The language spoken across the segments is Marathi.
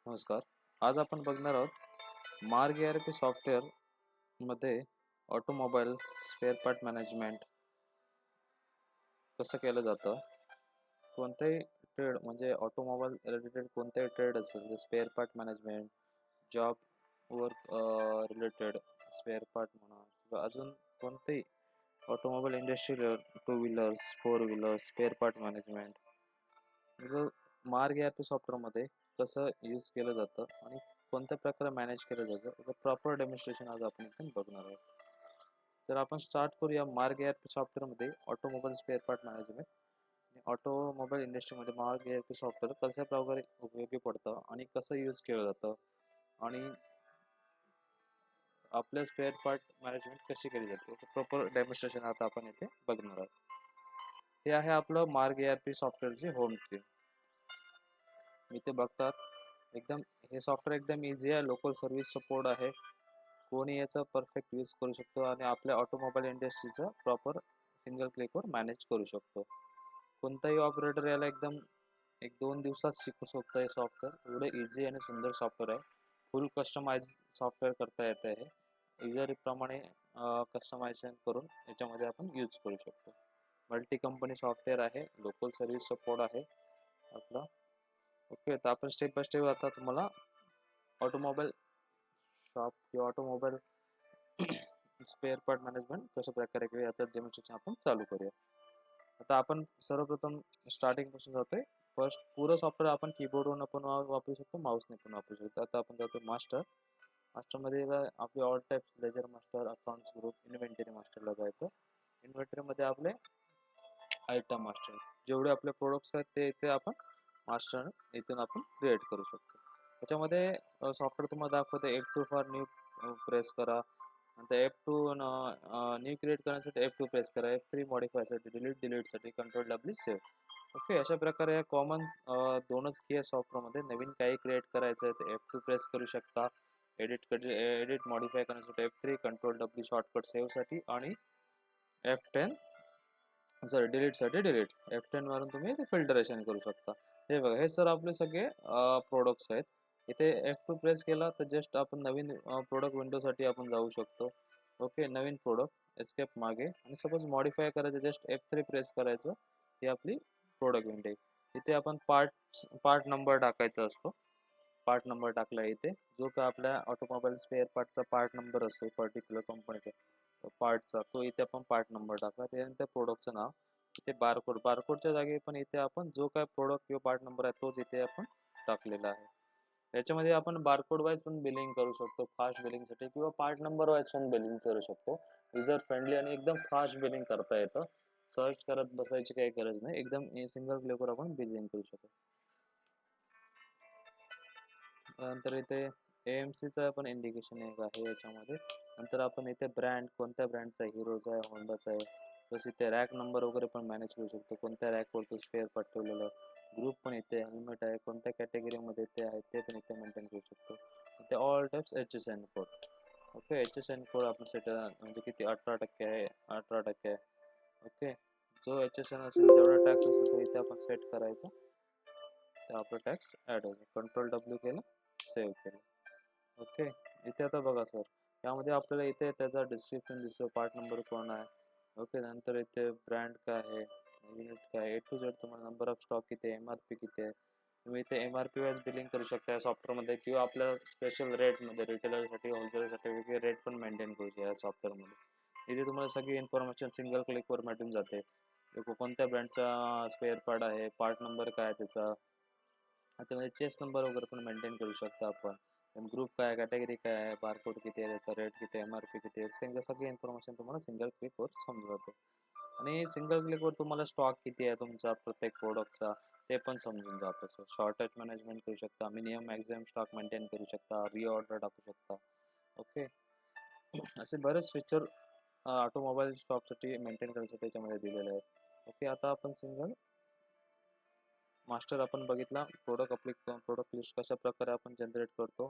नमस्कार. आज आपण बघणार आहोत मार्ग ERP सॉफ्टवेअर मध्ये ऑटोमोबाईल स्पेअर पार्ट मॅनेजमेंट कसं केलं जातं. कोणताही ट्रेड म्हणजे ऑटोमोबाईल रिलेटेड कोणताही ट्रेड असेल spare part management, job work related spare part म्हणा किंवा अजून कोणतेही automobile industry, two wheelers, four wheelers, spare part management जर मार्ग ERP सॉफ्टवेअरमध्ये कसं यूज केलं जातं आणि कोणत्या प्रकारे मॅनेज केलं जातं याचं प्रॉपर डेमॉन्स्ट्रेशन आज आपण इथे बघणार आहोत. तर आपण स्टार्ट करूया मार्ग ERP सॉफ्टवेअरमध्ये ऑटोमोबाईल स्पेअर पार्ट मॅनेजमेंट आणि ऑटोमोबाईल इंडस्ट्रीमध्ये मार्ग ERP सॉफ्टवेअर कशा प्रकारे उपयोगी पडतं आणि कसं यूज केलं जातं आणि आपल्या स्पेअर पार्ट मॅनेजमेंट कशी केली जाते याचं प्रॉपर डेमॉन्स्ट्रेशन आता आपण इथे बघणार आहोत. हे आहे आपलं मार्ग ERP सॉफ्टवेअरची होम स्क्रीन. इथे बघतात एकदम हे सॉफ्टवेअर एकदम इझी आहे. लोकल सर्व्हिस सपोर्ट आहे. कोणी याचा परफेक्ट यूज करू शकतो आणि आपल्या ऑटोमोबाईल इंडस्ट्रीचं प्रॉपर सिंगल क्लिकवर मॅनेज करू शकतो. कोणताही ऑपरेटर याला एकदम 1-2 दिवसात शिकू शकतो. हे सॉफ्टवेअर एवढं इझी आणि सुंदर सॉफ्टवेअर आहे. फुल कस्टमाइज सॉफ्टवेअर करता येतं आहे. युजरप्रमाणे कस्टमायझेशन करून याच्यामध्ये आपण यूज करू शकतो. मल्टी कंपनी सॉफ्टवेअर आहे. लोकल सर्व्हिस सपोर्ट आहे आपला. ओके, तर आपण स्टेप बाय स्टेप आता तुम्हाला ऑटोमोबाईल शॉप किंवा ऑटोमोबाईल स्पेअर पार्ट मॅनेजमेंट कशा प्रकारे किंवा याचं डेमॉन्स्ट्रेशन आपण चालू करूया. आता आपण सर्वप्रथम स्टार्टिंग पासून जातोय. फर्स्ट पुरं सॉफ्टवेअर आपण कीबोर्डवरून आपण वापरू शकतो, माऊसने पण वापरू शकतो. आता आपण जातो मास्टरमध्ये आपले all types ledger master, accounts group, inventory मास्टरला जायचं. इन्व्हेंटरीमध्ये आपले आयटम मास्टर जेवढे आपले प्रोडक्ट्स आहेत ते इथे आपण मास्टर इथून आपण क्रिएट करू शकतो. त्याच्यामध्ये सॉफ्टवेअर तुम्हाला दाखवते F2 फॉर न्यू प्रेस करा. नंतर F2 न्यू क्रिएट करण्यासाठी F2 प्रेस करा. F3 मॉडिफायसाठी डिलीटसाठी कंट्रोल W सेव्ह. ओके, अशा प्रकारे या कॉमन दोनच की आहे सॉफ्टवेअरमध्ये. नवीन काही क्रिएट करायचं आहे तर F2 प्रेस करू शकता. एडिट मॉडिफाय करण्यासाठी F3, कंट्रोल W शॉर्टकट सेव्हसाठी आणि F10 सॉरी डिलीटसाठी डिलीट. F10 मारून तुम्ही ते फिल्टरेशन करू शकता. हे बघा, हे सर आपले सगळे प्रोडक्ट्स आहेत. इथे F2 प्रेस केला तर जस्ट आपण नवीन प्रोडक्ट विंडोसाठी आपण जाऊ शकतो. ओके, नवीन प्रोडक्ट एस्केप मागे आणि सपोज मॉडिफाय करायचं जस्ट F3 प्रेस करायचं. ही आपली प्रोडक्ट विंडो. इथे आपण पार्ट नंबर टाकायचा असतो. पार्ट नंबर टाकला इथे जो का आपल्या ऑटोमोबाईल स्पेअर पार्टचा पार्ट नंबर असतो पर्टिक्युलर कंपनीचा पार्टचा, तो इथे आपण पार्ट नंबर टाकला. त्यानंतर प्रोडक्टचं नाव, इथे बारकोडच्या जागी पण इथे आपण जो काय प्रोडक्ट किंवा पार्ट नंबर आहे तोच इथे आपण टाकलेला आहे. याच्यामध्ये आपण बारकोड वाईज पण बिलिंग करू शकतो, फास्ट बिलिंगसाठी, किंवा पार्ट नंबर वाईज पण बिलिंग करू शकतो. युजर फ्रेंडली आणि एकदम फास्ट बिलिंग करता येतं. सर्च करत बसायची काही गरज नाही, एकदम सिंगल क्लिकवर आपण बिलिंग करू शकतो. नंतर इथे AMCचं पण इंडिकेशन एक आहे याच्यामध्ये. नंतर आपण इथे ब्रँड, कोणत्या ब्रँडचा, हिरोचा आहे, होंडाचा आहे, प्लस इथे रॅक नंबर वगैरे पण मॅनेज करू शकतो. कोणत्या रॅकवर तो स्पेअर पार्ट ठेवलेला आहे, ग्रुप पण इथे, हेल्मेट आहे, कोणत्या कॅटेगरीमध्ये ते आहे ते पण इथे मेंटेन करू शकतो. इथे all types HSN code. Okay, HSN code आपण सेट म्हणजे किती 18% आहे, 18% आहे. ओके, जो HSN असेल जेवढा टॅक्स असेल तो इथे आपण सेट करायचा, तर आपला टॅक्स ॲड होईल. कंट्रोल W केलं, सेव्ह केलं. ओके, इथे आता बघा सर, यामध्ये आपल्याला इथे त्याचा डिस्क्रिप्शन दिसतो, पार्ट नंबर कोण आहे. ओके, नंतर इथे ब्रँड काय आहे, युनिट काय, A to Z तुम्हाला नंबर ऑफ स्टॉक किती आहे, MRP किती आहे. तुम्ही इथे MRP वाईज बिलिंग करू शकता या सॉफ्टवेअरमध्ये, किंवा आपल्या स्पेशल रेटमध्ये रिटेलरसाठी, होलसेलरसाठी वेगळे रेट पण मेंटेन करू शकता या सॉफ्टवेअरमध्ये. इथे तुम्हाला सगळी इन्फॉर्मेशन सिंगल क्लिकवर भेटून जाते. कोणत्या ब्रँडचा स्पेअर पार्ट आहे, पार्ट नंबर काय आहे त्याचा, त्याच्यामध्ये चेस नंबर वगैरे पण मेंटेन करू शकता आपण. ग्रुप काय, कॅटेगरी काय आहे, बारकोड किती आहे, त्याचा रेट किती आहे, MRP किती आहे, सगळी इन्फॉर्मेशन तुम्हाला सिंगल क्लिकवर समजून जाते. आणि सिंगल क्लिकवर तुम्हाला स्टॉक किती आहे तुमचा प्रत्येक प्रोडक्टचा ते पण समजून जातं. सर शॉर्टेज मॅनेजमेंट करू शकता, मिनिमम मॅक्झिमम स्टॉक मेंटेन करू शकता, रिऑर्डर टाकू शकता. ओके, असे बरेच फीचर ऑटोमोबाईल स्टॉकसाठी मेंटेन करायसाठी त्याच्यामध्ये दिलेले आहेत. ओके, आता आपण सिंगल मास्टर आपण बघितला. प्रोडक्ट लिस्ट कशा प्रकारे आपण जनरेट करतो,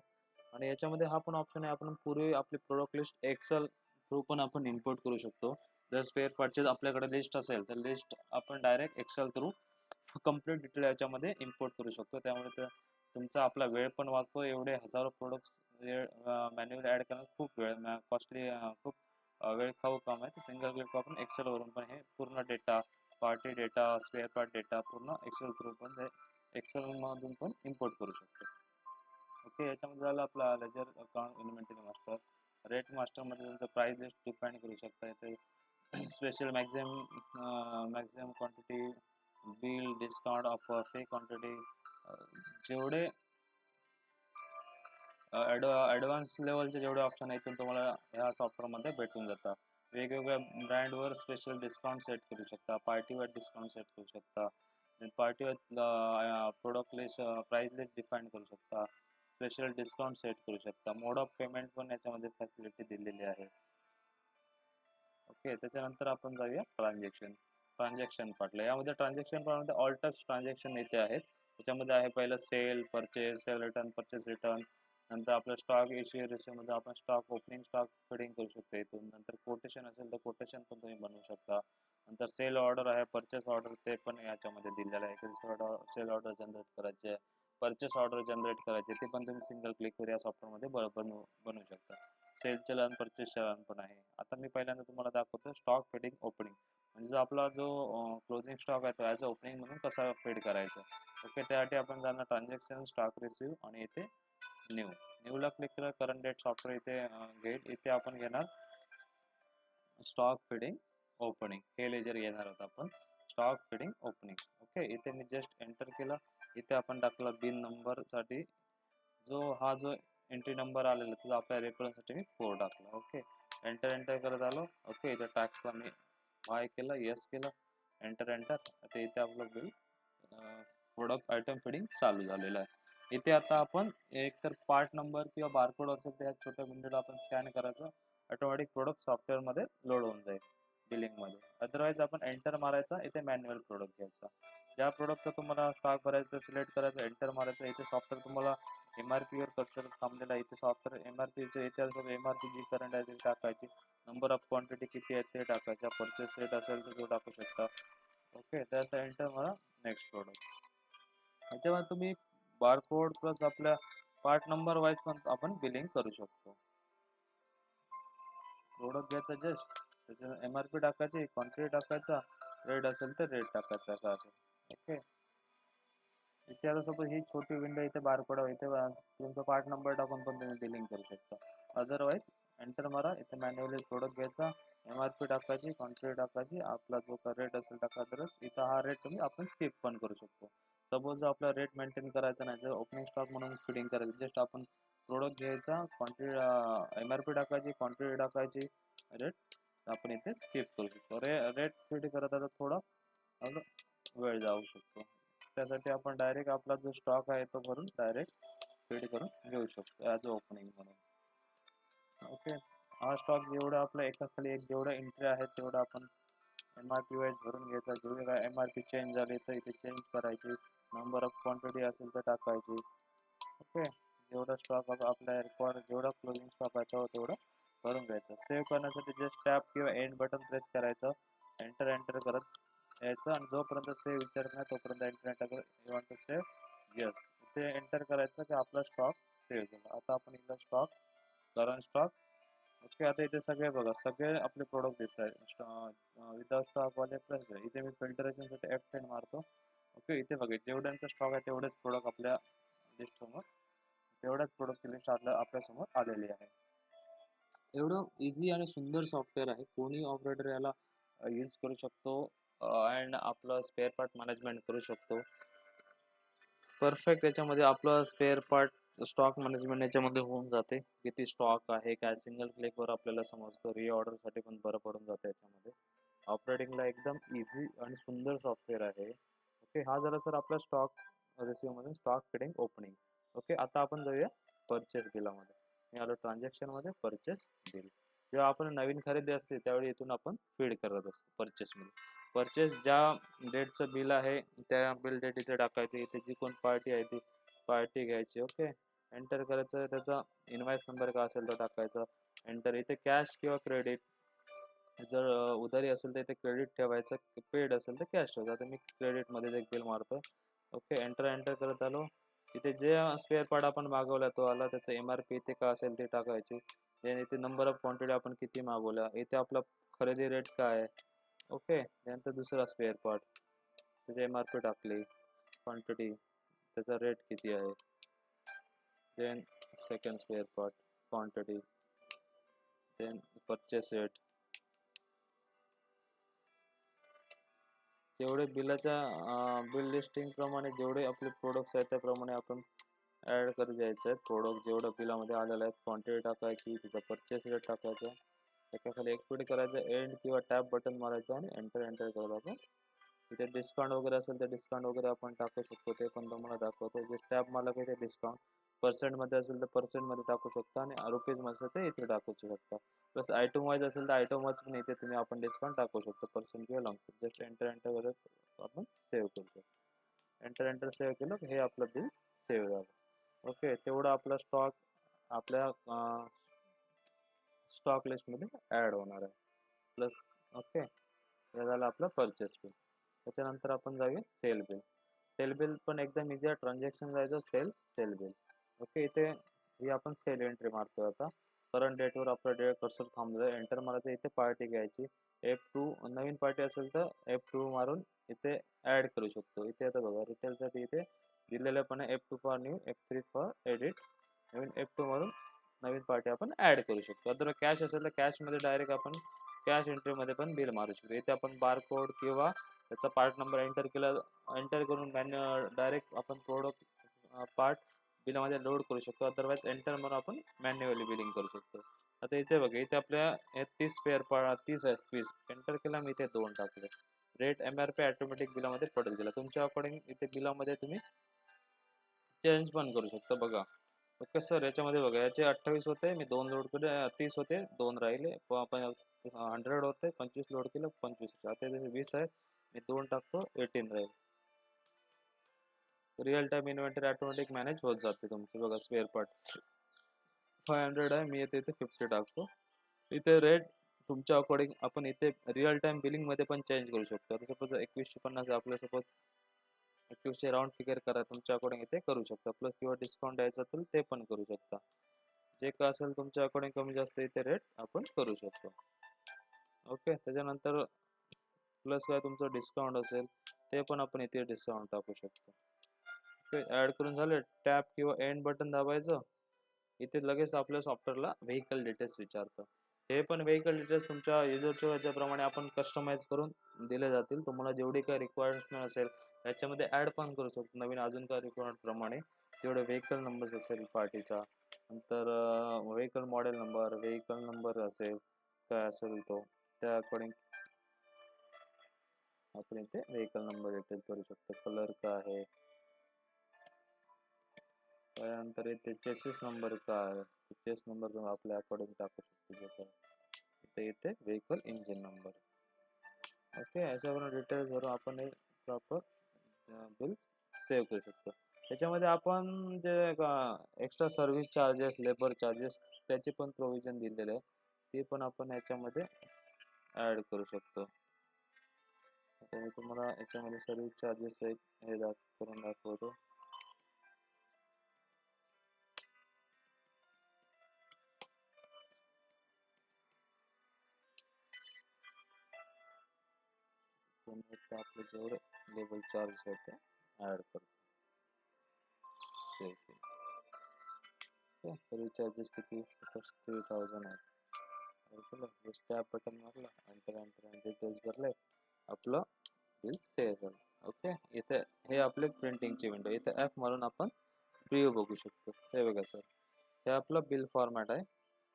आणि याच्यामध्ये हा पण ऑप्शन आहे, आपण पूर्वी आपली प्रोडक्ट लिस्ट एक्सेल थ्रू पण आपण इम्पोर्ट करू शकतो. जर स्पेअर पार्टची आपल्याकडे लिस्ट असेल तर लिस्ट आपण direct Excel through complete detail याच्यामध्ये इम्पोर्ट करू शकतो. त्यामुळे तुमचा आपला वेळ पण वाचतो. एवढे हजारो प्रोडक्ट्स मॅन्युअली ॲड करणं खूप वेळ कॉस्टली, खूप वेळ खाऊ काम आहे. सिंगल क्लिक आपण एक्सेलवरून पण हे पूर्ण data, party data, spare part data पूर्ण एक्सेल थ्रू पण एक्सेलमधून पण इम्पोर्ट करू शकतो. ओके, याच्यामध्ये झालं आपला ledger account, inventory master. Rate मास्टरमध्ये तुमचं प्राईस लिस्ट डिफाईन करू शकता. इथे special maximum quantity, bill, discount, offer, free quantity, जेवढे ॲडव्हान्स लेवलचे जेवढे ऑप्शन आहेत ते तुम्हाला ह्या सॉफ्टवेअरमध्ये भेटून जातात. वेगवेगळ्या ब्रँडवर स्पेशल डिस्काउंट सेट करू शकता, पार्टीवर डिस्काउंट सेट करू शकता, पार्टीवर product list, price list define करू शकता, स्पेशल डिस्काउंट सेट करू शकता. मोड ऑफ पेमेंट पण याच्यामध्ये फॅसिलिटी दिलेली आहे. ओके, त्याच्यानंतर आपण जाऊया ट्रान्झॅक्शन पार्टला. यामध्ये ट्रान्झॅक्शन पार्टमध्ये ऑल टाइप्स ट्रान्झॅक्शन इथे आहेत. त्याच्यामध्ये आहे पहिलं sale, purchase, sale return, purchase return. नंतर आपलं स्टॉक इश्यू रिसिव्हमध्ये आपण स्टॉक ओपनिंग, स्टॉक फिडिंग करू शकतो इथून. नंतर कोटेशन असेल तर कोटेशन पण तुम्ही बनवू शकता. नंतर सेल ऑर्डर आहे, परचेस ऑर्डर ते पण याच्यामध्ये दिलेलं आहे. सेल ऑर्डर जनरेट करायचे, परचेस ऑर्डर जनरेट करायचे, ते पण तुम्ही सिंगल क्लिकवर या सॉफ्टवेअरमध्ये बनवू शकता. सेल चलन, परचेस चलन पण आहे. आता मी पहिल्यांदा तुम्हाला दाखवतो स्टॉक फिडिंग ओपनिंग. म्हणजे जो क्लोजिंग स्टॉक आहे तो ॲज अ ओपनिंग म्हणून कसा फीड करायचा. ओके, त्यासाठी आपण जाणार ट्रान्झॅक्शन, स्टॉक रिसिव्ह आणि इथे न्यूला क्लिक केलं. करंट डेट सॉफ्टवेअर इथे गेट, इथे आपण घेणार स्टॉक फिडिंग ओपनिंग. हे लेजर घेणार आहोत आपण, स्टॉक फिडिंग ओपनिंग. ओके, इथे मी जस्ट एंटर केलं. इथे आपण टाकला बिन नंबरसाठी जो एंट्री नंबर आलेला तो आपल्या रेफरन्ससाठी मी 4 टाकला. ओके, एंटर करत आलो. ओके, इथे टॅक्सला मी बाय केलं, येस केलं, एंटर. आता इथे आपलं बिल प्रोडक्ट आयटम फिडिंग चालू झालेलं आहे. इथे आता आपण एकतर पार्ट नंबर किंवा बारकोड असेल तर ह्या छोट्या विंडोला आपण स्कॅन करायचं, ऑटोमॅटिक प्रोडक्ट सॉफ्टवेअरमध्ये लोड होऊन जाईल बिलिंगमध्ये. अदरवाईज आपण एंटर मारायचा, इथे मॅन्युअल प्रोडक्ट घ्यायचा. ज्या प्रोडक्टचा तुम्हाला स्टॉक भरायचा सिलेक्ट करायचं, एंटर मारायचं. इथे सॉफ्टवेअर तुम्हाला MRP वर कर्सर थांबलेला आहे. इथे सॉफ्टवेअर MRPचे इथे MRP जी करंट आहे ते टाकायची, नंबर ऑफ क्वांटिटी किती आहे ते टाकायचा, परचेस रेट असेल तर तो टाकू शकता. ओके, त्यानंतर एंटर मारा, नेक्स्ट प्रोडक्ट. ह्याच्यामध्ये तुम्ही बारकोड प्लस आपल्या पार्ट नंबर वाईज पण आपण बिलिंग करू शकतो. प्रोडक्ट घ्यायचा जस्ट, त्याच्या MRP टाकायची, क्वांटिटी टाकायचा, रेट असेल तर रेट टाकायचा का असेल. ओके, इथे आता सपोज ही छोटी विंडो इथे बारकोड इथे तुमचा पार्ट नंबर टाकून पण तुम्ही बिलिंग करू शकता. अदरवाईज एंटर मारा, इथे मॅन्युअली प्रोडक्ट घ्यायचा, MRP टाकायची, क्वांटिटी टाकायची, आपला जो का रेट असेल टाका. तरच इथं हा रेट तुम्ही आपण स्किप पण करू शकतो. सपोज आपला रेट मेंटेन करायचा नाही, जर ओपनिंग स्टॉक म्हणून फिडिंग करायचं, जस्ट आपण प्रोडक्ट घ्यायचा, क्वांटिटी MRP टाकायची, क्वांटिटी टाकायची, रेट आपण इथे स्किप करू शकतो. रेट फीड करत आता थोडा वेळ जाऊ शकतो. त्यासाठी आपण डायरेक्ट आपला जो स्टॉक आहे तो भरून डायरेक्ट फीड करून घेऊ शकतो ॲज अ ओपनिंग म्हणून. ओके, हा स्टॉक जेवढा आपला एका खाली एक जेवढा एंट्री आहे तेवढा आपण MRP वाईज भरून घ्यायचा. जेवढी काय MRP चेंज झाली तर इथे चेंज करायची, नंबर ऑफ क्वांटिटी असेल तर टाकायची. ओके, जेवढा स्टॉक आपल्या रेकॉर्ड जेवढा क्लोजिंग स्टॉक आहे तेवढा भरून घ्यायचा. सेव्ह करण्यासाठी जस्ट टॅप किंवा एंड बटन प्रेस करायचं, एंटर करत यायचं, आणि जोपर्यंत सेव्ह विचारत नाही तोपर्यंत एंटर करत you want to save, yes, इथे एंटर करायचं की आपला स्टॉक सेव्ह झाला. आता आपण इथला स्टॉक, करंट स्टॉक. ओके, आता इथे सगळे बघा, सगळे आपले प्रोडक्ट दिसत आहेत विदाउट स्टॉकवाले प्लस. इथे मी फिल्टरेशनसाठी F10 मारतो. ओके, इथे बघा जेवढ्यांचा स्टॉक आहे तेवढेच प्रोडक्ट आपल्या लिस्टसमोर, तेवढ्याच प्रोडक्टची लिस्ट आपल्यासमोर आलेली आहे. एवढं इझी आणि सुंदर सॉफ्टवेअर आहे. कोणी ऑपरेटर याला यूज करू शकतो अँड आपलं स्पेअर पार्ट मॅनेजमेंट करू शकतो. परफेक्ट याच्यामध्ये आपलं स्पेअर पार्ट स्टॉक मॅनेजमेंट याच्यामध्ये होऊन जाते. किती स्टॉक आहे काय सिंगल क्लिकवर आपल्याला समजतं. रिऑर्डरसाठी पण बरं पडून जातं याच्यामध्ये. ऑपरेटिंगला एकदम इझी आणि सुंदर सॉफ्टवेअर आहे. ओके, हा झाला सर आपला स्टॉक रिसिव्हमधून स्टॉक फिडिंग ओपनिंग. ओके, आता आपण जाऊया परचेस बिलामध्ये. मी आलो ट्रान्झॅक्शनमध्ये, परचेस बिल. जेव्हा आपण नवीन खरेदी असते त्यावेळी इथून आपण फीड करत असतो परचेसमध्ये. परचेस ज्या डेटचं बिल आहे त्या बिल डेट इथे टाकायची. इथे जी कोण पार्टी आहे ती पार्टी घ्यायची. ओके, एंटर करायचं, त्याचा इनवाइस नंबर काय असेल तो टाकायचा, एंटर. इथे कॅश किंवा क्रेडिट, जर उधारी असेल तर इथे क्रेडिट ठेवायचं, पेड असेल तर कॅश ठेवायचं. आता मी क्रेडिटमध्ये एक बिल मारतो. ओके, एंटर करत आलो. इथे जे स्पेअर पार्ट आपण मागवला तो आला, त्याचं MRP इथे काय असेल ते टाकायचे. देन इथे नंबर ऑफ क्वांटिटी आपण किती मागवल्या, इथे आपला खरेदी रेट काय आहे. ओके, त्यानंतर दुसरा स्पेअर पार्ट, त्याचे MRP टाकली, क्वांटिटी, त्याचा रेट किती आहे. Then second spare part, quantity, then purchase rate. जेवढे बिल लिस्टिंग प्रमाणे जेवढे आपले प्रोडक्ट्स आहेत त्याप्रमाणे आपण ॲड करत जायचं आहे. प्रोडक्ट जेवढं बिलामध्ये आलेलं आहे क्वांटिटी टाकायची, तिचा परचेस रेट टाकायचा, त्याच्याखाली एक क्लिक करायचं, एंड किंवा टॅप बटन मारायचं आणि एंटर करायला आपण. तिथे डिस्काउंट वगैरे असेल तर डिस्काउंट वगैरे आपण टाकू शकतो, ते पण तुम्हाला दाखवतो. जे टॅप मारला की ते डिस्काउंट पर्सेंटमध्ये असेल तर पर्सेंटमध्ये टाकू शकता आणि रुपीजमध्ये असेल तर इथे टाकू शकता. प्लस आयटम वाईज असेल तर आयटम वाईज पण इथे तुम्ही आपण डिस्काउंट टाकू शकतो, पर्सेंट किंवा लॉंग. जस्ट एंटर करत आपण सेव्ह करू शकतो. एंटर सेव्ह केलं की हे आपलं बिल सेव्ह झालं. ओके, तेवढं आपला स्टॉक आपल्या स्टॉक लिस्टमध्ये ॲड होणार आहे. प्लस ओके, हे झालं आपलं परचेस बिल. त्याच्यानंतर आपण जाऊया सेल बिल. सेल बिल पण एकदम इझी आहे. ट्रान्झॅक्शन जायचं सेल बिल. ओके, इथे ही आपण सेल एंट्री मारतोय आता. करंट डेटवर आपलं डेट कर्सर थांबलं, एंटर मारायचं, इथे पार्टी घ्यायची. F2 नवीन पार्टी असेल तर F2 मारून इथे ॲड करू शकतो. इथे आता बघा रिटेलसाठी इथे दिलेलं पण आहे F2 for new, F3 for edit. Naveen F2 मारून नवीन पार्टी आपण ॲड करू शकतो. जर कॅश असेल तर कॅशमध्ये डायरेक्ट आपण कॅश एंट्रीमध्ये पण बिल मारू शकतो. इथे आपण बारकोड किंवा त्याचा पार्ट नंबर एंटर करून डायरेक्ट आपण प्रोडक्ट पार्ट बिलामध्ये लोड करू शकतो. अदरवाईज एंटर म्हणून आपण मॅन्युअली बिलिंग करू शकतो. आता इथे बघा, इथे आपल्या 30 स्पेअर पार्ट 30 आहे, 20 एंटर केला, मी इथे 2 टाकले. रेट MRP ऑटोमॅटिक बिलामध्ये पडेल दिला. तुमच्या अकॉर्डिंग इथे बिलामध्ये तुम्ही चेंज पण करू शकता. बघा ओके सर, याच्यामध्ये बघा याचे 28 होते, मी 2 लोड केले, 30 होते 2 राहिले, आपण 100 होते 25 लोड केलं 25. आता जसे 20 आहे, मी 2 टाकतो 18 राहील. Real time inventory automatic manage होत जाते तुमची. बघा स्पेअर पार्ट 500 आहे, मी इथे 50 टाकतो. इथे रेट तुमच्या अकॉर्डिंग आपण इथे रिअल टाइम बिलिंग मध्ये पण चेंज करू शकतो. आता सपोज 2150 आपल्या सपोज 2100 राऊंड फिगर करा, तुमच्या अकॉर्डिंग इथे करू शकता. प्लस किंवा डिस्काउंट द्यायचं असेल ते पण करू शकता. जे काय असेल तुमच्या अकॉर्डिंग कमी जास्त इथे रेट आपण करू शकतो. ओके, त्याच्यानंतर प्लस काय तुमचं डिस्काउंट असेल ते पण आपण इथे डिस्काउंट टाकू शकतो. ओके, ॲड करून झाले, टॅप किंवा एंड बटन दाबायचं. इथे लगेच आपल्या सॉफ्टवेअरला व्हेकल डिटेल्स विचारतं. हे पण व्हेकल डिटेल्स तुमच्या युजरच्या ह्याच्याप्रमाणे आपण कस्टमाइज करून दिले जातील. तुम्हाला जेवढी काय रिक्वायरमेंट असेल त्याच्यामध्ये ॲड पण करू शकतो. नवीन अजून काय रिक्वायरमेंट प्रमाणे जेवढे व्हेकल नंबर्स असेल पार्टीचा, नंतर vehicle model number, vehicle number असेल काय असेल तो, त्या अकॉर्डिंग आपण इथे व्हेकल नंबर डिटेल करू शकतो. कलर काय आहे, त्यानंतर इथे चेसिस नंबर काय आहे, चेस नंबर तुम्ही आपल्या अकॉर्डिंग टाकू शकतो. इथे इथे व्हेकल इंजिन नंबर. ओके, याच्यावरून डिटेल्स भरून आपण एक प्रॉपर बिल सेव्ह करू शकतो. त्याच्यामध्ये आपण जे extra service charges, labour charges त्याचे पण प्रोव्हिजन दिलेले आहे, ते पण आपण याच्यामध्ये ॲड करू शकतो. आता मी तुम्हाला याच्यामध्ये सर्व्हिस चार्जेस हे करून दाखवतो. आपले जेवढे लेबर चार्ज आहेत ते ॲड करतो. सेव्ह केलं. सर्व्हिस चार्जेस किती 3000 आहेत. टॅप बटन मारला, एंटर डिटेल्स भरले, आपलं बिल सेव्ह झालं. ओके, इथे हे आपले प्रिंटिंगची विंडो, इथे ॲप मारून आपण प्रिव्ह्यू बघू शकतो. हे बघा सर, हे आपलं बिल फॉर्मॅट आहे.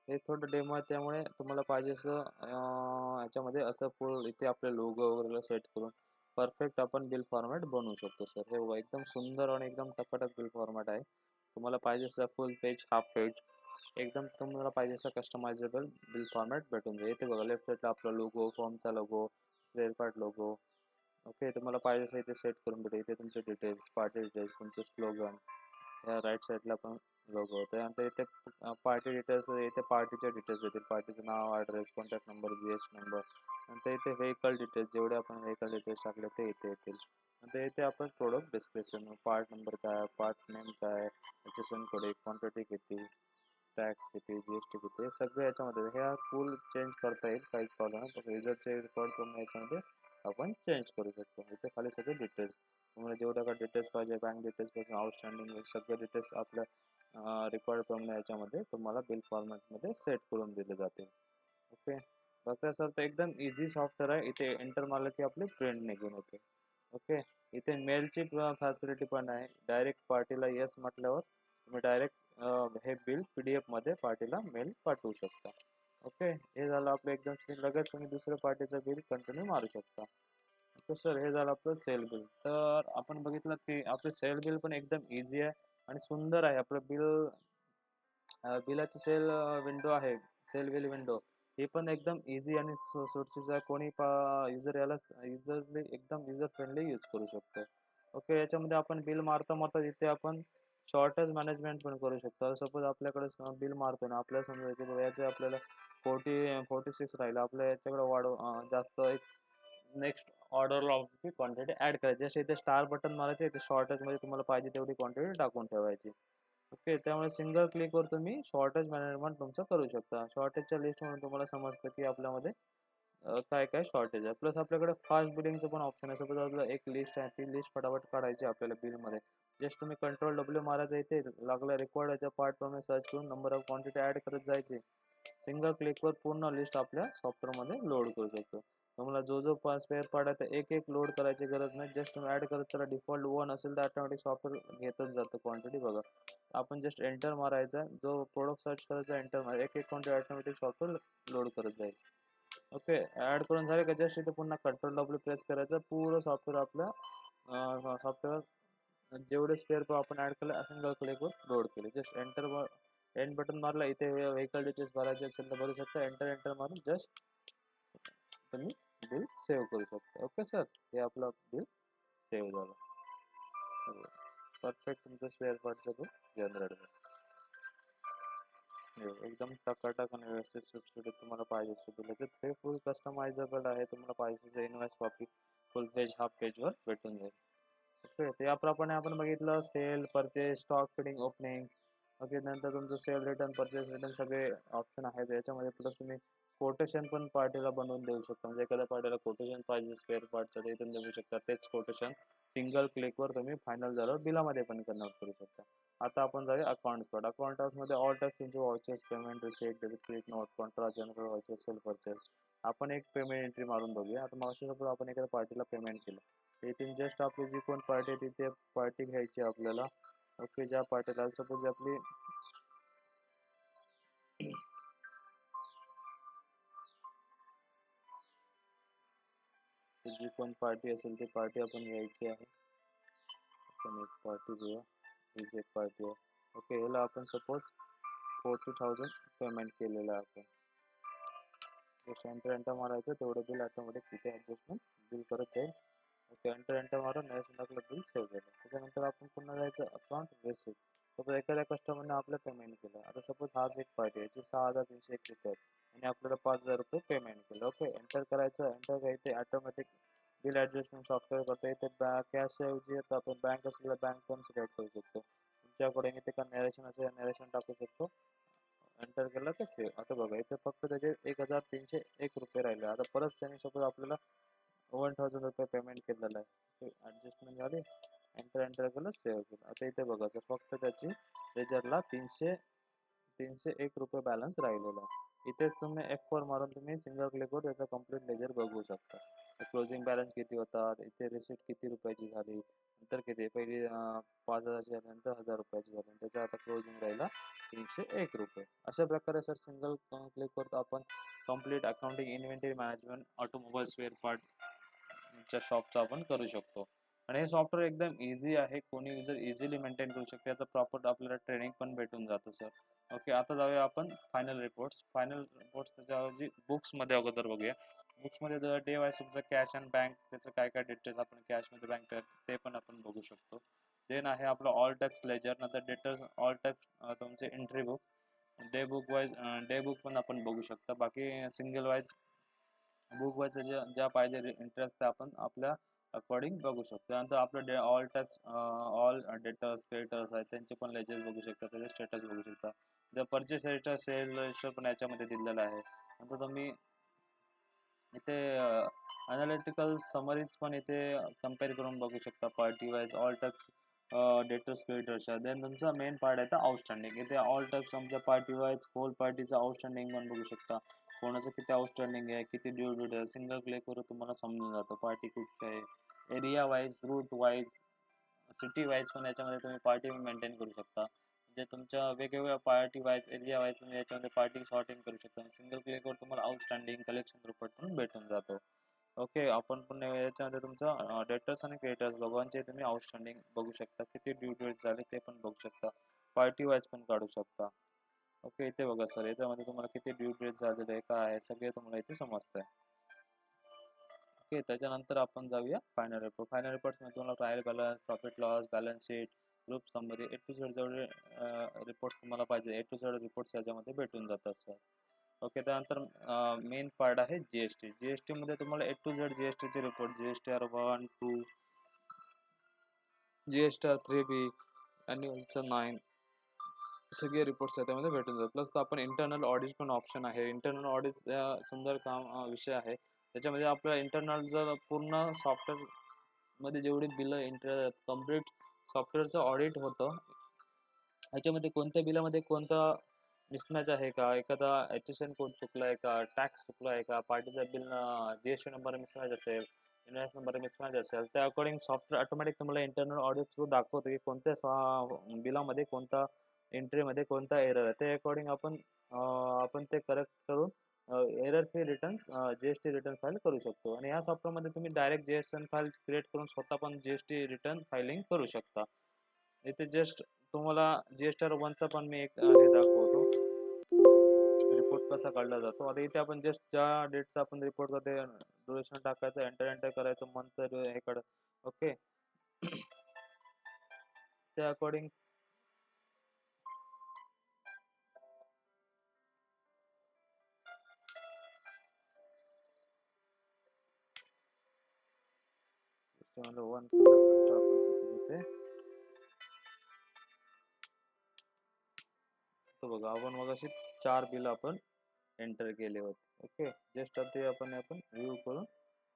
हे थोडं डेमो आहे त्यामुळे तुम्हाला पाहिजे असं याच्यामध्ये असं फुल इथे आपले लोगो वगैरे सेट करून परफेक्ट आपण बिल फॉर्मॅट बनवू शकतो सर. हे बघा एकदम सुंदर आणि एकदम टकाटक बिल फॉर्मॅट आहे. तुम्हाला पाहिजे असं फुल पेज, हाफ पेज, एकदम तुम्हाला पाहिजे असं कस्टमायझेबल बिल फॉर्मॅट भेटून जाईल. इथे बघा लेफ्ट साईडला आपला लोगो, फॉर्मचा logo, spare part logo. Okay, तुम्हाला पाहिजे असं इथे सेट करून भेटेल. इथे तुमचे डिटेल्स, पार्टी डिटेल्स, तुमचे स्लोगन, या राईट साईडला पण लोगो. त्यानंतर इथे पार्टी डिटेल्स, इथे पार्टीचे डिटेल्स येतील, पार्टीचं नाव, address, contact number, GST number. नंतर इथे व्हेकल डिटेल्स, जेवढे आपण व्हेकल डिटेल्स टाकले ते इथे येतील. आता इथे आपण प्रोडक्ट डिस्क्रिप्शन, पार्ट नंबर काय, पार्ट नेम काय, एचएसएन कोड, क्वांटिटी किती, टॅक्स किती, जीएसटी किती, हे सगळं याच्यामध्ये ह्या फुल चेंज करता येईल, काहीच प्रॉब्लेम नाही. पण युजरचे रेकॉर्ड करून याच्यामध्ये आपण चेंज करू शकतो. इथे खाली सगळे डिटेल्स, तुम्हाला जेवढ्या काय डिटेल्स पाहिजे, बँक डिटेल्स पासून आउटस्टँडिंग सगळे डिटेल्स आपल्या रेकॉर्ड करून याच्यामध्ये तुम्हाला बिल फॉर्मॅटमध्ये सेट करून दिले जाते. ओके, बघा सर, तर एकदम इझी सॉफ्टवेअर आहे. इथे एंटर मारलं की आपली प्रिंट निघून येते. ओके, इथे मेलची फॅसिलिटी पण आहे. डायरेक्ट पार्टीला येस म्हटल्यावर तुम्ही डायरेक्ट हे बिल PDF मध्ये पार्टीला मेल पाठवू शकता. ओके, हे झालं आपलं एकदम लगेच तुम्ही दुसऱ्या पार्टीचं बिल कंटिन्यू मारू शकता. तर सर हे झालं आपलं सेल बिल. तर आपण बघितलं की आपलं सेल बिल पण एकदम इझी आहे आणि सुंदर आहे. आपलं बिलाची सेल विंडो आहे, सेल बिल विंडो, ही पण एकदम इझी आणि सुटसुटीत आहे. कोणी युजर याला युजरली एकदम युजर फ्रेंडली यूज करू शकतो. ओके, याच्यामध्ये आपण बिल मारता मारता इथे आपण शॉर्टेज मॅनेजमेंट पण करू शकतो. सपोज आपल्याकडे बिल मारतो ना, आपल्याला समजा की बाबा याचे आपल्याला 46 राहिलं, आपल्या याच्याकडे जास्त एक नेक्स्ट ऑर्डरला ती क्वांटिटी ॲड करायची. जसे इथे स्टार बटन मारायचे, इथे शॉर्टेजमध्ये तुम्हाला पाहिजे तेवढी क्वांटिटी टाकून ठेवायची. ओके, त्यामुळे सिंगल क्लिकवर तुम्ही शॉर्टेज मॅनेजमेंट तुमचं करू शकता. शॉर्टेजच्या लिस्टमधून तुम्हाला समजतं की आपल्यामध्ये काय काय शॉर्टेज आहे. प्लस आपल्याकडे फास्ट बिलिंगचं पण ऑप्शन आहे. सपोज आपल्याला एक लिस्ट आहे, ती लिस्ट फटाफट काढायची आपल्याला बिलमध्ये. जस्ट तुम्ही कंट्रोल W मारायचं, इथे लागलं रेकॉर्ड याच्या पार्टप्रमाणे सर्च करून नंबर ऑफ क्वांटिटी ॲड करत जायची. सिंगल क्लिकवर पूर्ण लिस्ट आपल्या सॉफ्टवेअरमध्ये लोड करू शकतो. तुम्हाला जो जो स्पेअर पार्ट आहे ते एक एक लोड करायची गरज नाही. जस्ट तुम्ही ॲड करत त्याला डिफॉल्ट 1 असेल तर ऑटोमॅटिक सॉफ्टवेअर घेतच जातं क्वांटिटी. बघा, आपण जस्ट एंटर मारायचा, जो प्रोडक्ट सर्च करायचा एंटर मारा, एक एक क्वांटिटी ऑटोमॅटिक सॉफ्टवेअर लोड करत जाईल. ओके, ॲड करून झाले का जस्ट इथे पुन्हा कंट्रोल W प्रेस करायचं, पूर्ण सॉफ्टवेअर आपल्या सॉफ्टवेअर जेवढे स्पेअर पार्ट आपण ॲड केलं सिंगल क्लिकवर लोड केले. जस्ट एंड बटन मारला, इथे व्हेकल डिटेल्स भरायचे असेल तर भरू शकता. एंटर मारून जस्ट तुम्ही बिल सेव्ह करू शकता. ओके सर, हे आपलं बिल सेव्ह झालं. परफेक्ट तुमचं स्पेअर पार्टचं बिल जनरेट झालं. एकदम टकाटक आणि व्यवस्थित सुटसुटीत तुम्हाला पाहिजे असेल बिल. हे फुल कस्टमायझेबल आहे. तुम्हाला पाहिजे असेल invoice copy full page, half पेजवर भेटून जाईल. ओके, ते याप्रमाणे आपण बघितलं sale, purchase, stock feeding, opening. Okay, नंतर तुमचं सेल रिटर्न, परचेस रिटर्न सगळे ऑप्शन आहेत याच्यामध्ये. प्लस तुम्ही कोटेशन पण पार्टीला बनवून देऊ शकता. म्हणजे एखाद्या पार्टीला कोटेशन पाहिजे स्पेअर पार्टचं, ते इथून देऊ शकता. तेच कोटेशन सिंगल क्लिकवर तुम्ही फायनल झाल्यावर बिलामध्ये पण कन्वर्ट करू शकता. आता आपण जाऊया अकाउंट्स पार्ट. अकाउंट्समध्ये ऑल टाइप्स तुमचे watches, payment, receipt, debit, credit, note, Contra, general watches, sale purchase. आपण एक पेमेंट एंट्री मारून बघूया. आता मागच्या सपोज आपण एखाद्या पार्टीला पेमेंट केलं, इथून जस्ट आपली जी कोण पार्टी आहे तिथे पार्टी घ्यायची आपल्याला. ओके, ज्या पार्टीला सपोज आपली जी कोण पार्टी असेल ती पार्टी आपण घ्यायची आहे. आपण एक पार्टी घेऊया, हीच एक पार्टी आहे. ओके, याला आपण सपोज 40,000 पेमेंट केलेलं आहे आपण. जस्ट एंटर मारायचं, तेवढं बिल ऑटोमॅटिक तिथे ॲडजस्टमेंट बिल करत जाईल. ओके, एंटर मारून आपलं बिल सेव्ह झालं. त्याच्यानंतर आपण पुन्हा जायचं अकाउंट रिसीट. सपोज एखाद्या कस्टमरने आपलं पेमेंट केलं. आता सपोज हाच एक पार्टी आहे, जी 6,301 रुपये आहे आणि आपल्याला 5,000 रुपये पेमेंट केलं. ओके, एंटर करायचं. एंटर करायचं, ऑटोमॅटिक बिल ॲडजस्टमेंट सॉफ्टवेअर करतो. इथे कॅश ऐवजी आता आपण बँक असेल तर बँक पण सिलेक्ट करू शकतो. तुमच्याकडे इथे का नरेशन असेल नरेशन टाकू शकतो. एंटर केलं तर सेव्ह. आता बघा, इथे फक्त त्याचे 1,301 रुपये राहिले. आता परत त्यांनी सपोज आपल्याला 1,000 रुपये पेमेंट केलेलं आहे. ॲडजस्टमेंट झाली, एंटर केलं, सेव्ह केलं. आता इथे बघायचं फक्त त्याची लेजरला 301 रुपये बॅलन्स राहिलेला आहे. इथेच तुम्ही F4 मारून तुम्ही सिंगल क्लिकवर त्याचा कंप्लीट लेजर बघू शकता. क्लोजिंग बॅलन्स किती होता, इथे रिसिट किती रुपयाची झाली, नंतर किती पहिली 5,000ची झाली, नंतर 1,000 रुपयाची झाली, त्याचा आता क्लोजिंग राहिला 301 रुपये. अशा प्रकारे सर सिंगल क्लिकवर आपण complete accounting, inventory management, automobile spare पार्टच्या शॉपचा आपण करू शकतो. आणि हे सॉफ्टवेअर एकदम इझी आहे, कोणी युजर इझिली मेंटेन करू शकते. याचं प्रॉपर आपल्याला ट्रेनिंग पण भेटून जातं सर. ओके, आता जाऊया आपण फायनल रिपोर्ट्स. त्याच्याऐवजी बुक्समध्ये अगोदर बघूया. बुक्समध्ये डे वाईज तुमचं कॅश अँड बँक, त्याचं काय काय डिटेल्स आपण कॅशमध्ये बँक ते पण आपण बघू शकतो. देन आहे आपलं ऑल टाइप्स लेजर, नंतर डिटेल्स ऑल टाइप्स तुमचे entry book, day book wise day book पण आपण बघू शकता. बाकी सिंगल वाईज बुक वाईज ज्या पाहिजे इंटरेस्ट आपण आपल्या अकॉर्डिंग बघू शकतो. त्यानंतर आपलं all tax all debtors creditors आहेत त्यांचे पण लेजेस बघू शकता, त्याचे स्टेटस बघू शकता. जर परचेस रजिस्टर सेल रजिस्टर पण याच्यामध्ये दिलेलं आहे. नंतर तुम्ही इथे अनालिटिकल समरीज पण इथे कंपेअर करून बघू शकता party wise all types debtors क्रेडिटर्सच्या. देन तुमचा मेन पार्ट आहे आउटस्टँडिंग. इथे ऑल टाइप्स आमच्या पार्टी वाईज होल पार्टीचा आउटस्टँडिंग पण बघू शकता. कोणाचं किती आउटस्टँडिंग आहे, किती ड्यू डेट आहे, सिंगल क्लिकवर तुम्हाला समजून जातं पार्टी कुठची आहे. Area wise, route wise, city wise पण याच्यामध्ये तुम्ही पार्टी मेंटेन करू शकता. म्हणजे तुमच्या वेगवेगळ्या पार्टी वाईज, एरिया वाईज तुम्ही याच्यामध्ये पार्टी सॉर्टिंग करू शकता. सिंगल क्लिकवर तुम्हाला आउटस्टँडिंग कलेक्शन रिपोर्ट पण भेटून जातो. ओके, आपण पण याच्यामध्ये तुमचा डेटर्स आणि क्रेडिटर्स दोघांचे तुम्ही आउटस्टँडिंग बघू शकता. किती ड्यू डेट झाले ते पण बघू शकता. पार्टी वाईज पण काढू शकता. ओके, इथे बघा सर, याच्यामध्ये तुम्हाला किती ड्यू डेट झालेले आहे, काय आहे, सगळे तुम्हाला इथे समजतंय. ओके, त्याच्यानंतर आपण जाऊया फायनल रिपोर्ट. फायनल रिपोर्टमध्ये तुम्हाला trial balance, profit loss, balance sheet, group summary, A to Z जेवढे रिपोर्ट्स तुम्हाला पाहिजे, ए टू झेड रिपोर्ट्स याच्यामध्ये भेटून जातात सर. ओके, त्यानंतर मेन पार्ट आहे जीएसटी. जीएसटी मध्ये तुम्हाला ए टू झेड जीएसटीचे रिपोर्ट, जीएसटीआर 1, 2, जीएसटीआर 3B, अॅन्युअलचं 9, सगळे रिपोर्ट्स त्यामध्ये भेटून जातात. प्लस आपण इंटरनल ऑडिट पण ऑप्शन आहे. इंटरनल ऑडिट सुंदर काम विषय आहे. त्याच्यामध्ये आपलं इंटरनल जर पूर्ण सॉफ्टवेअर मध्ये जेवढी बिलं कम्प्लीट सॉफ्टवेअरचं ऑडिट होतं, याच्यामध्ये कोणत्या बिलामध्ये कोणता मिसमॅच आहे का, एखादा HSN कोड चुकला आहे का, टॅक्स चुकला आहे का, पार्टीचा बिल GST नंबर मिसमॅच असेल, इनवॉइस नंबर मिसमॅच असेल, त्या अकॉर्डिंग सॉफ्टवेअर ऑटोमॅटिक तुम्हाला इंटरनल ऑडिट थ्रू दाखवतो की कोणत्या बिलामध्ये कोणता एंट्रीमध्ये कोणता एरर आहे. ते अकॉर्डिंग आपण ते करेक्ट करून error free returns GST return file करू शकतो. आणि ह्या सॉफ्टवेअरमध्ये तुम्ही डायरेक्ट JSN फाईल क्रिएट करून स्वतः पण GST रिटर्न फायलिंग करू शकता. इथे जस्ट तुम्हाला GSTR 1चा पण मी एक हे दाखवतो, रिपोर्ट कसा काढला जातो. आता इथे आपण जस्ट ज्या डेटचा आपण रिपोर्ट करते ड्युरेशन टाकायचं, एंटर एंटर करायचं, मंथ हे काढ. ओके, त्या अकॉर्डिंग वन इथे तो बघा, आपण मग अशी 4 बिल आपण एंटर केले होते. ओके, जस्ट ते आपण व्ह्यू करून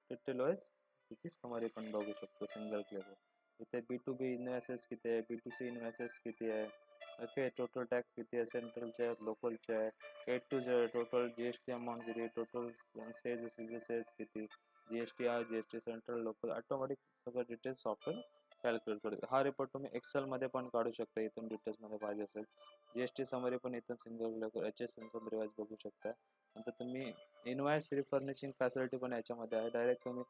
डिटेल वाईज त्याची समरी पण बघू शकतो सिंगल क्लिकवर. इथे B2B इन्व्हेसेस किती आहे, B2C इन्व्हेसेस किती आहे, ओके, टोटल टॅक्स किती आहे, सेंट्रलचे आहे, लोकलचे आहे, A to Z total GST amount किती, टोटल सेल्स किती, GSTR, GST central, local, automatic सगळं डिटेल्स सॉफ्टवेअर कॅल्क्युलेट करतो. हा रिपोर्ट तुम्ही एक्सेलमध्ये पण काढू शकता इथून डिटेल्समध्ये पाहिजे असेल. GST समरी पण इथून सिंगल HSN समरी वाईज बघू शकता. नंतर तुम्ही इनवॉइस रिफर्निशिंग फॅसिलिटी पण याच्यामध्ये आहे. डायरेक्ट तुम्ही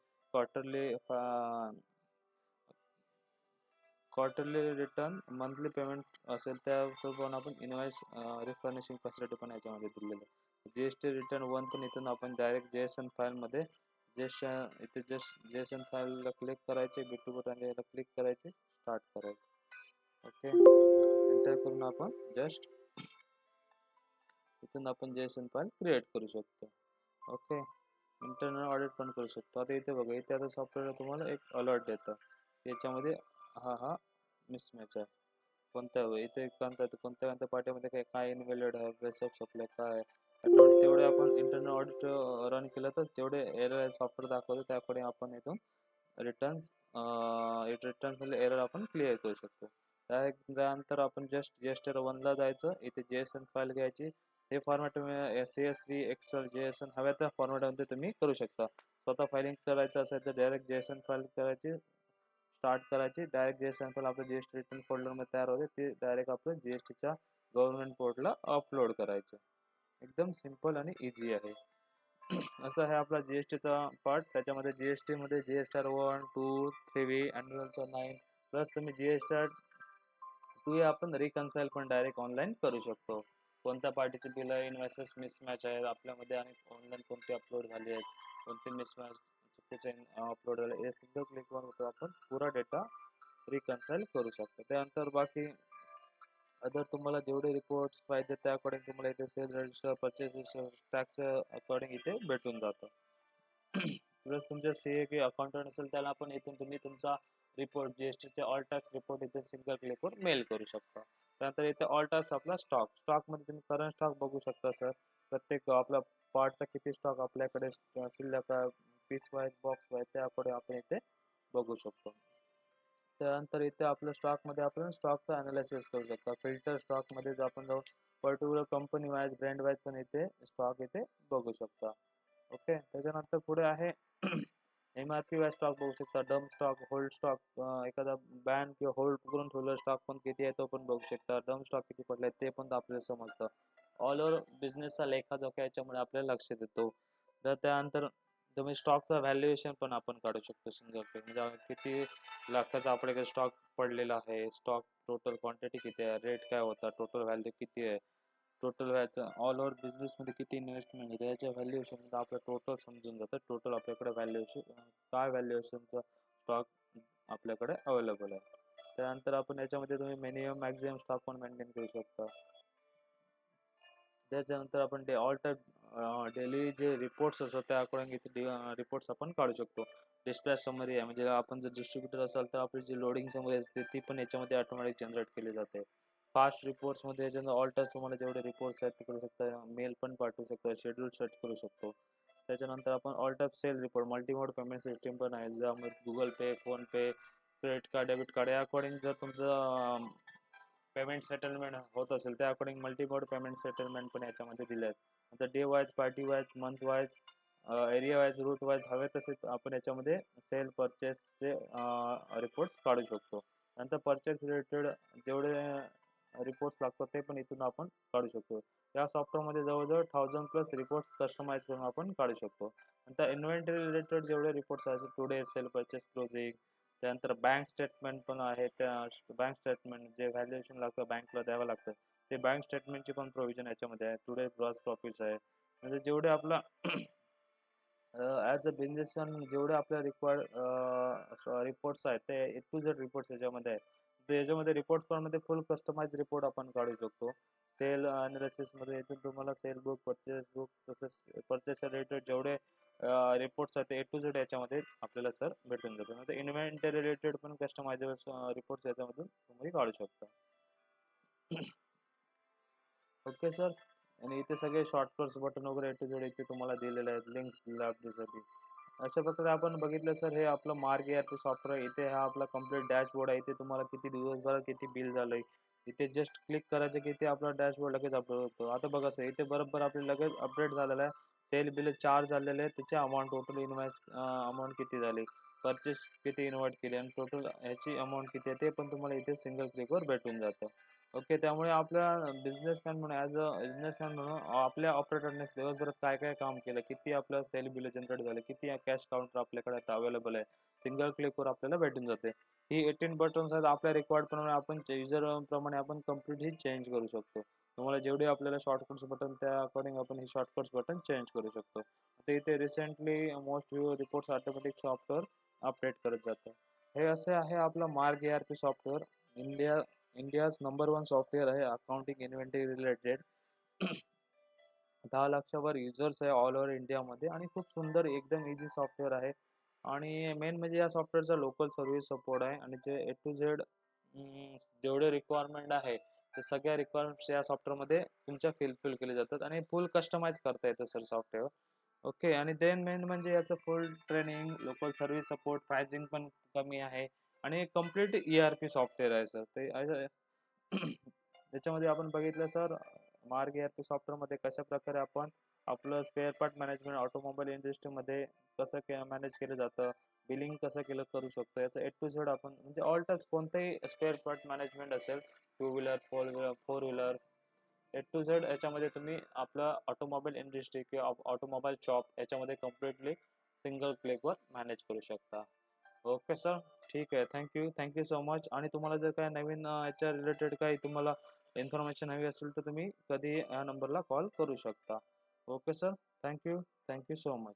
क्वार्टरली रिटर्न, मंथली पेमेंट असेल त्या पण आपण इनवॉइस रिफर्निशिंग फॅसिलिटी पण याच्यामध्ये दिलेलं आहे. GST रिटर्न 1 पण इथून आपण डायरेक्ट JSN फाईलमध्ये इथे जस्ट JSN फाईलला क्लिक करायचे, B2 बटन याला क्लिक करायचे, स्टार्ट करायचे. ओके, एंटर करून आपण जस्ट इथून आपण JSN फाईल क्रिएट करू शकतो. ओके, इंटरनल ऑडिट पण करू शकतो. आता इथे बघा, इथे आता सॉफ्टवेअर तुम्हाला एक अलर्ट देतं, याच्यामध्ये हा मिसमॅच आहे. कोणत्या इथे कोणत्या पार्टीमध्ये काय इनव्हॅलिड आहे, बेस ऑफ सप्लाय काय आहे, तेवढे आपण इंटरनल ऑडिट रन केलं तर तेवढे एरर सॉफ्टवेअर दाखवतो. त्याकडे आपण इथून रिटर्न्स एरर आपण क्लिअर करू शकतो. त्यानंतर आपण जस्ट JSTR 1ला जायचं, इथे JSN फाईल घ्यायची. हे फॉर्मॅट CSV, एक्सेल, JSN हव्या त्या फॉर्मॅटमध्ये तुम्ही करू शकता. स्वतः फायलिंग करायचं असेल तर डायरेक्ट JSN फाईल करायची, स्टार्ट करायची, डायरेक्ट JSN फाईल आपलं GST रिटर्न फोल्डरमध्ये तयार होते. ते डायरेक्ट आपण GSTच्या गव्हर्नमेंट पोर्टला अपलोड करायचं. एकदम सिंपल आणि इझी आहे. असं आहे आपला GSTचा पार्ट. त्याच्यामध्ये GST मध्ये GSTR 1, 2, 3B, अॅन्युअलचा 9, प्लस तुम्ही GSTR 2 आपण रिकन्साईल पण डायरेक्ट ऑनलाईन करू शकतो. कोणत्या पार्टीचे बिल इन्व्हॉइसेस मिसमॅच आहेत आपल्यामध्ये आणि ऑनलाईन कोणते अपलोड झाले आहेत, कोणते मिसमॅच चुकीचे अपलोड झाले, हे सिंगल क्लिकवर होतं. आपण पुरा डेटा रिकन्साईल करू शकतो. त्यानंतर बाकी अदर तुम्हाला जेवढे रिपोर्ट्स पाहिजे त्या अकॉर्डिंग तुम्हाला इथे sale register, purchase register, tax according इथे भेटून जातं. प्लस तुमच्या सीए किंवा अकाउंटंट असेल त्याला पण इथून तुम्ही तुमचा रिपोर्ट जीएसटीचे ऑल टॅक्स रिपोर्ट इथे सिंगल क्लिकवर मेल करू शकता. त्यानंतर इथे ऑल टॅक्स आपला स्टॉकमध्ये तुम्ही करंट स्टॉक बघू शकता सर. प्रत्येक आपला पार्टचा किती स्टॉक आपल्याकडे शिल्लक आहे, पीस वाईज बॉक्स वाईज त्याकडे आपण इथे बघू शकतो. त्यानंतर इथे आपल्या स्टॉकमध्ये आपण स्टॉकचा अनालिसिस करू शकता. फिल्टर स्टॉकमध्ये जर आपण जाऊ particular company wise brand wise पण इथे स्टॉक इथे बघू शकता. ओके, त्याच्यानंतर पुढे आहे MRP वाईज स्टॉक बघू शकता. डम स्टॉक, होल्ड स्टॉक, एखादा बॅन किंवा होल्ड करून ठेवलेला स्टॉक पण किती आहे तो पण बघू शकता. डम स्टॉक किती पडले ते पण आपल्याला समजतं. ऑल ओव्हर बिझनेसचा लेखाजोखा याच्यामुळे आपल्याला लक्ष देतो. तर त्यानंतर तुम्ही स्टॉकचा व्हॅल्युएशन पण आपण काढू शकतो सिंगल पे, म्हणजे किती लाखाचा आपल्याकडे स्टॉक पडलेला आहे, स्टॉक टोटल क्वांटिटी किती आहे, रेट काय होता, टोटल व्हॅल्यू किती आहे, टोटल व्याज ऑल ओव्हर बिझनेसमध्ये किती इन्व्हेस्टमेंट आहे याच्या व्हॅल्युएशन आपलं टोटल समजून जातं. टोटल आपल्याकडे व्हॅल्युएशन काय व्हॅल्युएशनचा स्टॉक आपल्याकडे अवेलेबल आहे. त्यानंतर आपण याच्यामध्ये तुम्ही मिनिमम मॅक्झिमम स्टॉक पण मेंटेन करू शकता. त्याच्यानंतर आपण ते ऑल टाईम डेली जे रिपोर्ट्स असतात त्या अकॉर्डिंग इथे रिपोर्ट्स आपण काढू शकतो. डिस्पॅच समरी आहे, म्हणजे आपण जर डिस्ट्रीब्युटर असाल तर आपली जी लोडिंग समरी असते ती पण याच्यामध्ये ऑटोमॅटिक जनरेट केली जाते. फास्ट रिपोर्ट्समध्ये याच्यामध्ये ऑल टाईम तुम्हाला जेवढे रिपोर्ट्स आहेत ते करू शकता. मेल पण पाठवू शकता, शेड्यूल सेट करू शकतो. त्याच्यानंतर आपण all time sale report, multimode payment system पण आहे, ज्यामध्ये Google pay, PhonePe, credit card, debit card या अकॉर्डिंग जर तुमचं पेमेंट सेटलमेंट होत असेल त्या अकॉर्डिंग मल्टीमोड पेमेंट सेटलमेंट पण याच्यामध्ये दिले आहेत. नंतर day wise, party wise, month wise, area wise, route wise हवे तसे आपण याच्यामध्ये सेल परचेसचे रिपोर्ट्स काढू शकतो. नंतर परचेस रिलेटेड जेवढे रिपोर्ट्स लागतात ते पण इथून आपण काढू शकतो. या सॉफ्टवेअरमध्ये जवळजवळ 1000+ रिपोर्ट्स कस्टमाइज करून आपण काढू शकतो. नंतर इन्व्हेंटरी रिलेटेड जेवढे रिपोर्ट्स आहेत, टुडे सेल, परचेस क्लोजिंग, त्यानंतर बँक स्टेटमेंट पण आहे. त्या बँक स्टेटमेंट जे व्हॅल्युएशन लागतं बँकला द्यावं लागतं ते बँक स्टेटमेंटची पण प्रोव्हिजन याच्यामध्ये आहे. टुडे ग्रॉस प्रॉफिट्स आहे, म्हणजे जेवढे आपला ॲज अ बिझनेसमॅन जेवढे आपल्या रिपोर्ट्स आहेत ते A to Z रिपोर्ट्स याच्यामध्ये आहेत. तर याच्यामध्ये रिपोर्ट्स पण मध्ये फुल कस्टमाइज रिपोर्ट आपण काढू शकतो. सेल अनालिसिसमध्ये इथून तुम्हाला सेल बुक, परचेस बुक, तसेच परचेस रिलेटेड जेवढे रिपोर्ट्स आहेत ते A to Z याच्यामध्ये आपल्याला सर भेटून जातात. नंतर इन्व्हेंटरी रिलेटेड पण कस्टमायझेबल रिपोर्ट्स याच्यामधून तुम्ही काढू शकता. Okay sir. आणि इथे सगळे शॉर्टकट्स बटन वगैरे A to Z इथे तुम्हाला दिलेले आहेत, लिंक्स दिल्या आपल्यासाठी. अशा प्रकारे आपण बघितलं सर, हे आपलं मार्ग ERP सॉफ्टवेअर. इथे हा आपला कंप्लीट डॅशबोर्ड आहे. इथे तुम्हाला किती दिवसभरात किती बिल झालंय इथे जस्ट क्लिक करायचं की इथे आपला डॅशबोर्ड लगेच अपलोड होतो. आता बघा सर, इथे बरोबर आपले लगेच अपडेट झालेलं आहे. सेल बिल 4 झालेले आहे, त्याची अमाऊंट टोटल इन्व्हॉइस अमाऊंट किती झाली, परचेस किती इन्व्हाइट केली आणि टोटल ह्याची अमाऊंट किती आहे ते पण तुम्हाला इथे सिंगल क्लिकवर भेटून जातं. ओके, त्यामुळे आपल्या बिझनेसमॅन म्हणून ॲज अ बिझनेसमॅन म्हणून आपल्या ऑपरेटरने दिवसभरात काय काय काम केलं, किती आपलं सेल बिल जनरेट झाले, किती कॅश काउंटर आपल्याकडे आता अवेलेबल आहे, सिंगल क्लिकवर आपल्याला भेटून जाते. ही 18 बटन्स आहेत. आपल्या रिक्वायर्ड प्रमाणे आपण युजर प्रमाणे आपण कम्प्लीटली चेंज करू शकतो. तुम्हाला जेवढे आपल्याला शॉर्टकट्स बटन त्या अकॉर्डिंग आपण ही शॉर्टकट्स बटन चेंज करू शकतो. आता इथे recently most view reports automatic software update करत जातं. हे असे आहे आपलं मार्ग ERP software. India's number 1 software आहे अकाउंटिंग इन्व्हेंटरी रिलेटेड. 10 लाखावर युजर्स आहे ऑल ओव्हर इंडियामध्ये आणि खूप सुंदर एकदम इझी सॉफ्टवेअर आहे. आणि मेन म्हणजे या सॉफ्टवेअरचा लोकल सर्व्हिस सपोर्ट आहे आणि जे A to Z जेवढे रिक्वायरमेंट आहे ते सगळ्या रिक्वायरमेंट्स या सॉफ्टवेअरमध्ये तुमच्या फिल केले जातात आणि फुल कस्टमाइज करता येतं सर सॉफ्टवेअर. ओके, आणि देन मेन म्हणजे याचं फुल training, local service support, pricing पण कमी आहे आणि कंप्लीट ERP सॉफ्टवेअर आहे सर ते. त्याच्यामध्ये आपण बघितलं सर, मार्ग ERP सॉफ्टवेअरमध्ये कशा प्रकारे आपण आपलं स्पेअर पार्ट मॅनेजमेंट ऑटोमोबाईल इंडस्ट्रीमध्ये कसं मॅनेज केलं जातं, बिलिंग कसं करू शकतो याचं A to Z आपण म्हणजे ऑल टाइप्स कोणतेही स्पेअर पार्ट मॅनेजमेंट असेल, 2 wheeler, 4 wheeler, A to Z याच्यामध्ये तुम्ही आपलं ऑटोमोबाईल इंडस्ट्री किंवा ऑटोमोबाईल शॉप याच्यामध्ये कम्प्लिटली सिंगल क्लिकवर मॅनेज करू शकता. ओके सर, ठीक आहे. Thank you so much. आणि तुम्हाला जर काही नवीन याच्या रिलेटेड काही तुम्हाला इन्फॉर्मेशन हवी असेल तर तुम्ही कधी या नंबरला कॉल करू शकता. Okay sir, thank you so much.